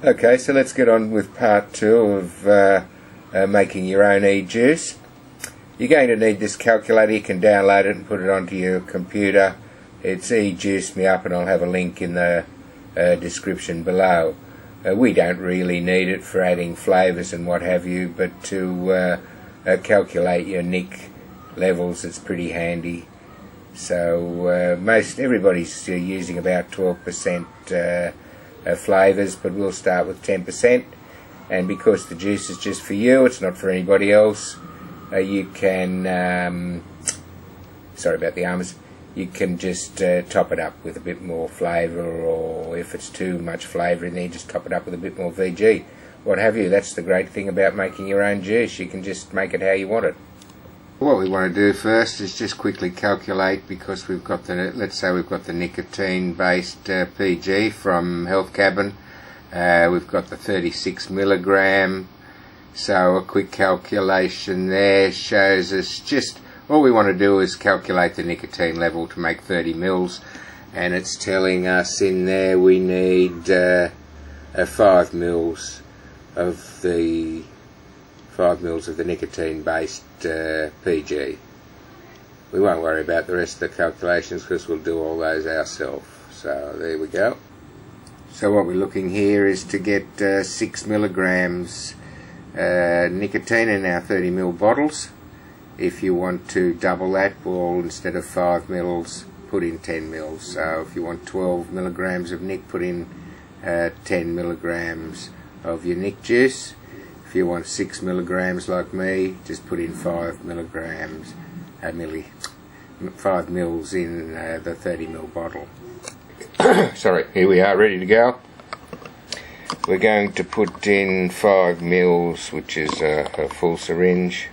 Okay, so let's get on with part 2 of making your own e-juice. You're going to need this calculator. You can download it and put it onto your computer. It's e-juice me up, and I'll have a link in the description below. We don't really need it for adding flavours and what have you, but to calculate your nic levels, it's pretty handy. So everybody's using about 12% flavours, but we'll start with 10%. And because the juice is just for you, it's not for anybody else, you can sorry about the arms, you can just top it up with a bit more flavour, or if it's too much flavour in there, just top it up with a bit more VG, what have you. That's the great thing about making your own juice. You can just make it how you want it. What we want to do first is just quickly calculate, because we've got the, let's say we've got the nicotine based PG from Health Cabin. We've got the 36 milligram, so a quick calculation there shows us just all we want to do is calculate the nicotine level to make 30 mils, and it's telling us in there we need 5 mils of the nicotine based PG. We won't worry about the rest of the calculations because we'll do all those ourselves. So there we go. So what we're looking here is to get 6 milligrams nicotine in our 30 ml bottles. If you want to double that, we'll, instead of 5 mils, put in 10 mils. So if you want 12 milligrams of nic, put in 10 milligrams of your nic juice. If you want 6 milligrams like me, just put in 5 milligrams, 5 mils in the 30 ml bottle. Sorry, here we are, ready to go. We're going to put in 5 mils, which is a full syringe,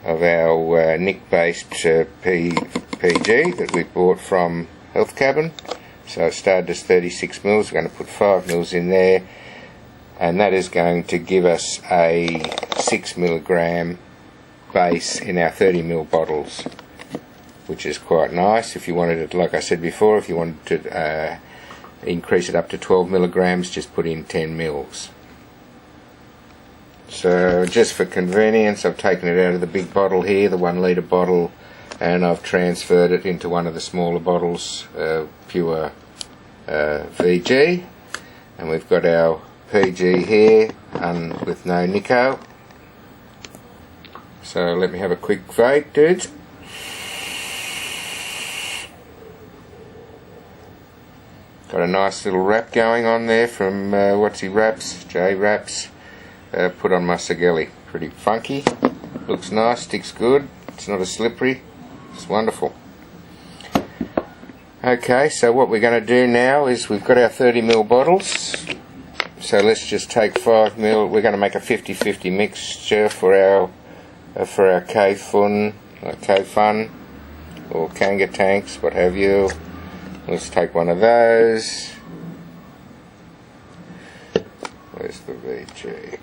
of our nic-based PG that we bought from Health Cabin. So it started as 36 mils. We're going to put 5 mils in there, and that is going to give us a 6 milligram base in our 30 ml bottles, which is quite nice. If you wanted it, like I said before, if you wanted to increase it up to 12 milligrams, just put in 10 mils. So just for convenience, I've taken it out of the big bottle here, the 1 litre bottle, and I've transferred it into one of the smaller bottles, pure VG, and we've got our PG here with no Nico. So let me have a quick vape, dudes. Got a nice little wrap going on there from J Wraps. Put on my Sigelli. Pretty funky, looks nice, sticks good, it's not as slippery, it's wonderful. Okay, so what we're going to do now is we've got our 30 ml bottles, so let's just take 5 ml. We're going to make a 50-50 mixture for our K-Fun or Kanga tanks, what have you. Let's take one of those. Where's the VG?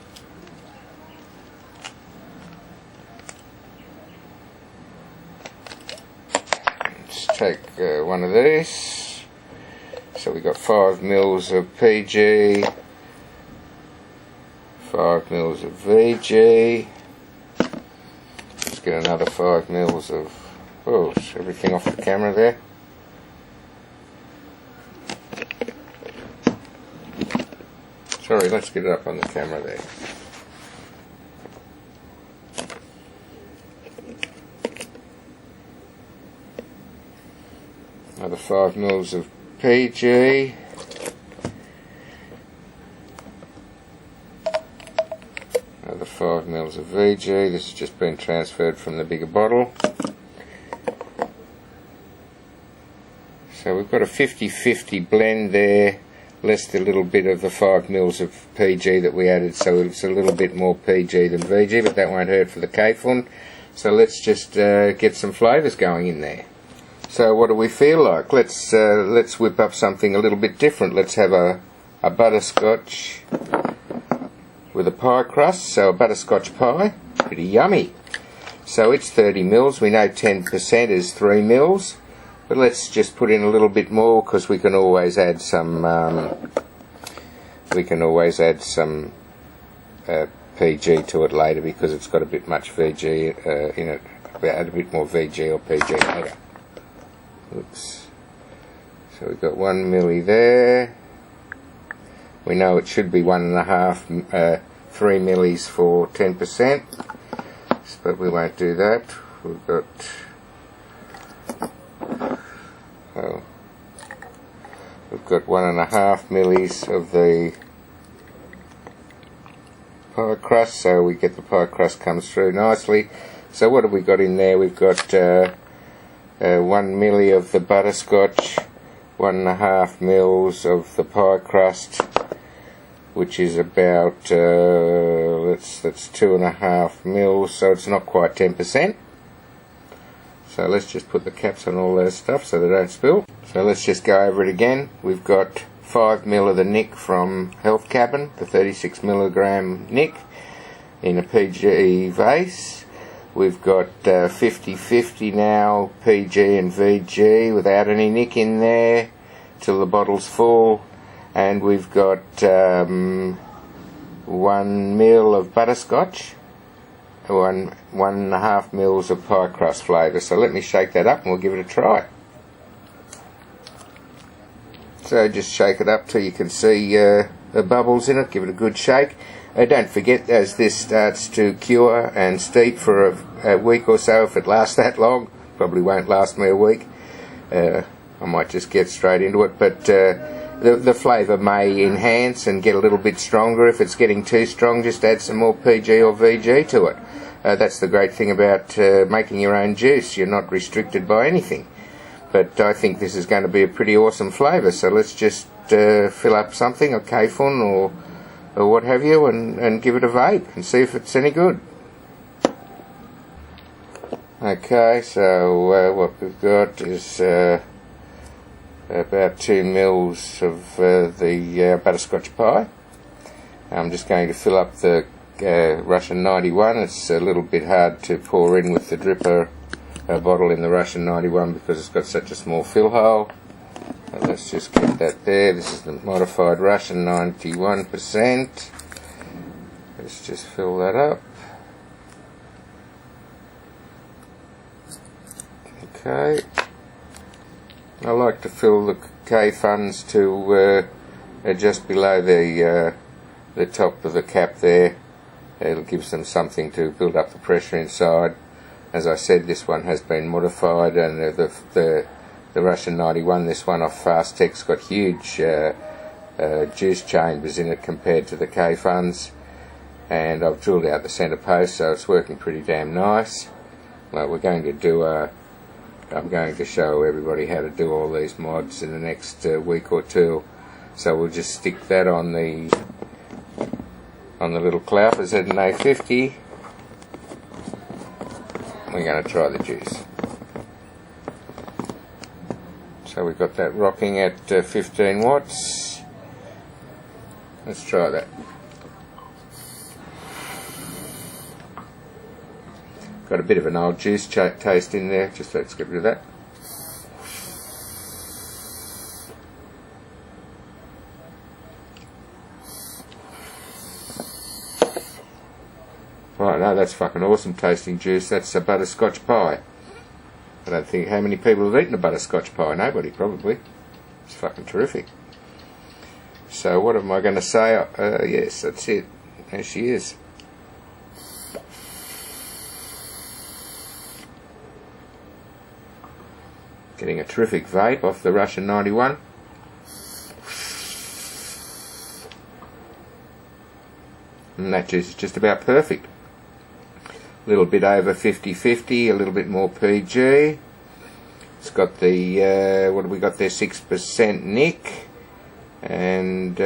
Take one of these. So we got 5 mils of PG, 5 mils of VG. Let's get another 5 mils of, oh, is everything off the camera there? Sorry, let's get it up on the camera there. Another 5 mils of PG. Another 5 mils of VG. This has just been transferred from the bigger bottle. So we've got a 50-50 blend there, less the little bit of the 5 mils of PG that we added, so it's a little bit more PG than VG, but that won't hurt for the K-Fun. So let's just get some flavours going in there. So what do we feel like? Let's whip up something a little bit different. Let's have a butterscotch with a pie crust, so a butterscotch pie, pretty yummy. So it's 30 mils, we know 10% is 3 mils, but let's just put in a little bit more because we can always add some we can always add some PG to it later because it's got a bit much VG in it. We'll add a bit more VG or PG later. Oops. So we've got 1 milli there. We know it should be 1.5, 3 millis for 10%, but we won't do that. We've got, well, we've got 1.5 millis of the pie crust, so we get the pie crust comes through nicely. So what have we got in there? We've got 1 milli of the butterscotch, 1.5 mils of the pie crust, which is about that's 2.5 mils, so it's not quite 10%. So let's just put the caps on all those stuff so they don't spill. So let's just go over it again. We've got 5 mil of the nick from Health Cabin, the 36 milligram nick in a PG vase. We've got 50-50 now, PG and VG without any nick in there till the bottle's full. And we've got 1 mil of butterscotch, 1.5 mils of pie crust flavour. So let me shake that up and we'll give it a try. So just shake it up till you can see the bubbles in it. Give it a good shake. Don't forget, as this starts to cure and steep for a week or so, if it lasts that long, probably won't last me a week. I might just get straight into it, but the flavour may enhance and get a little bit stronger. If it's getting too strong, just add some more PG or VG to it. That's the great thing about making your own juice. You're not restricted by anything. But I think this is going to be a pretty awesome flavour, so let's just fill up something, a K-Fun or what have you, and give it a vape and see if it's any good. Okay, so what we've got is about 2 mils of the butterscotch pie. I'm just going to fill up the Russian 91. It's a little bit hard to pour in with the dripper bottle in the Russian 91 because it's got such a small fill hole. Let's just get that there. This is the modified Russian 91%. Let's just fill that up. Okay. I like to fill the K-Funs to just below the top of the cap there. It'll give them something to build up the pressure inside. As I said, this one has been modified, and the Russian 91, this one off Fast Tech's got huge juice chambers in it compared to the K-Funs, and I've drilled out the centre post, so it's working pretty damn nice. Well, we're going to do I'm going to show everybody how to do all these mods in the next week or two, so we'll just stick that on the little clout as an A50. We're going to try the juice. So we've got that rocking at 15 watts. Let's try that. Got a bit of an old juice taste in there, just let's get rid of that. Right, now that's fucking awesome tasting juice. That's a butterscotch pie. I don't think how many people have eaten a butterscotch pie. Nobody, probably. It's fucking terrific. So what am I going to say? Yes, that's it. There she is. Getting a terrific vape off the Russian 91. And that juice is just about perfect. A little bit over 50-50, a little bit more PG. It's got the, what have we got there, 6% nick, and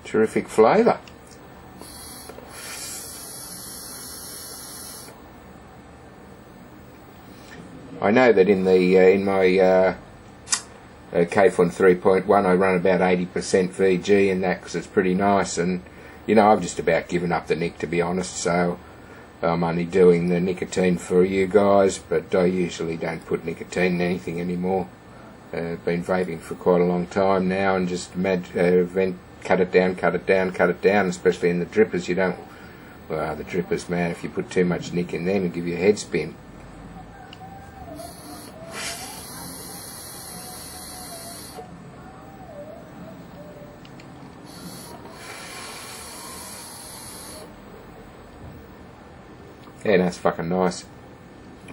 terrific flavour. I know that in my K-Fun 3.1 I run about 80% VG in that because it's pretty nice, and you know, I've just about given up the nick, to be honest, so I'm only doing the nicotine for you guys, but I usually don't put nicotine in anything anymore. Been vaping for quite a long time now and just cut it down, cut it down, cut it down, especially in the drippers. You don't, well, the drippers, man, if you put too much nick in them, it'll give you a head spin. Yeah, that's fucking nice.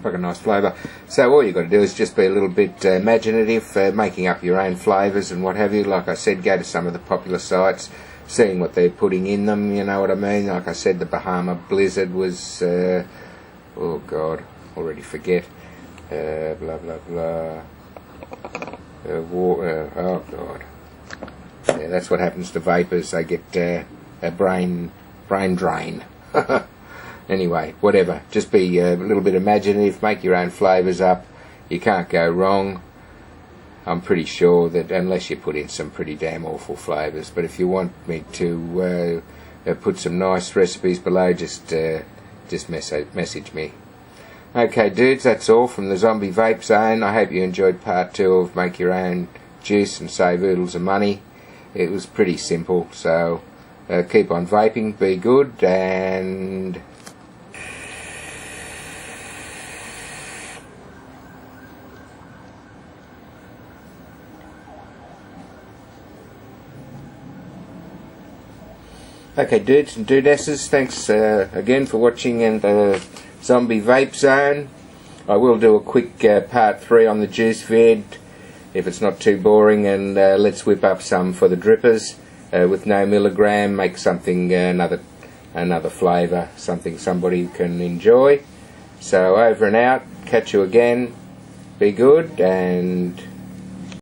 Fucking nice flavour. So all you've got to do is just be a little bit imaginative, making up your own flavours and what have you. Like I said, go to some of the popular sites, seeing what they're putting in them, you know what I mean. Like I said, the Bahama Blizzard was, oh God, already forget. Blah, blah, blah. Oh God. Yeah, that's what happens to vapors. They get a brain drain. Anyway, whatever. Just be a little bit imaginative, make your own flavours up. You can't go wrong. I'm pretty sure that unless you put in some pretty damn awful flavours. But if you want me to put some nice recipes below, just message me. Okay, dudes, that's all from the Zombie Vape Zone. I hope you enjoyed part 2 of Make Your Own Juice and Save Oodles of Money. It was pretty simple, so keep on vaping, be good, and... Okay, dudes and dudesses, thanks again for watching and Zombie Vape Zone. I will do a quick part 3 on the juice vid, if it's not too boring, and let's whip up some for the drippers with no milligram, make something, another flavour, something somebody can enjoy. So over and out, catch you again, be good, and...